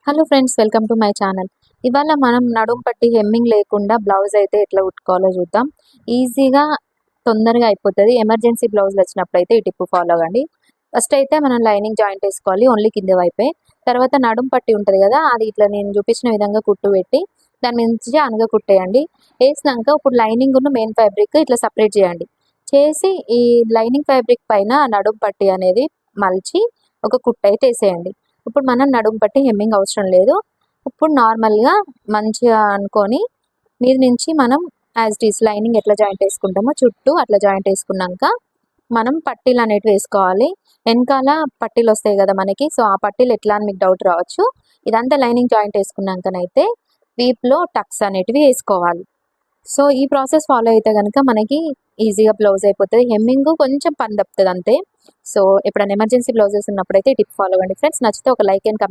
Hello friends, welcome to my channel. ఇవాళ మనం నడుం పట్టి హెమ్మింగ్ లేకుండా బ్లౌజ్ అయితే ఎట్లా కుట్టుకోవాలో చూద్దాం. ఈజీగా తొందరగా అయిపోతుంది. ఎమర్జెన్సీ బ్లౌజ్ వచ్చినప్పుడు అయితే ఈ టిప్ ఫాలో అవ్వండి. ఫస్ట్ అయితే మనం లైనింగ్ జాయింట్ వేసుకోవాలి, ఓన్లీ కింద వైపే. తర్వాత నడుం పట్టి ఉంటుంది కదా, అది ఇట్లా నేను చూపించిన విధంగా కుట్టు పెట్టి దాని నుంచి అనగ కుట్టేయండి. వేసినాక ఇప్పుడు లైనింగ్ మెయిన్ ఫ్యాబ్రిక్ ఇట్లా సపరేట్ చేయండి. చేసి ఈ లైనింగ్ ఫ్యాబ్రిక్ పైన నడుం పట్టి అనేది మలిచి ఒక కుట్టు అయితే వేసేయండి. ఇప్పుడు మనం నడుము పట్టి హెమ్మింగ్ అవసరం లేదు. ఇప్పుడు నార్మల్గా మంచిగా అనుకొని మీద నుంచి మనం యాజ్ ఇట్ ఈస్ లైనింగ్ ఎట్లా జాయింట్ వేసుకుంటామో చుట్టూ అట్లా జాయింట్ వేసుకున్నాక మనం పట్టీలు అనేవి వేసుకోవాలి. వెనకాల పట్టీలు వస్తాయి కదా మనకి, సో ఆ పట్టీలు ఎట్లా అని మీకు డౌట్ రావచ్చు. ఇదంతా లైనింగ్ జాయింట్ వేసుకున్నాకనైతే వీప్లో టక్స్ అనేటివి వేసుకోవాలి. సో ఈ ప్రాసెస్ ఫాలో అయితే కనుక మనకి ఈజీగా బ్లౌజ్ అయిపోతుంది. హెమ్మింగ్ కొంచెం పని తప్పుతుంది అంతే. సో ఎప్పుడైనా ఎమర్జెన్సీ బ్లౌజెస్ ఉన్నప్పుడైతే టిప్ ఫాలో అవ్వండి ఫ్రెండ్స్. నచ్చితే ఒక లైక్ అండ్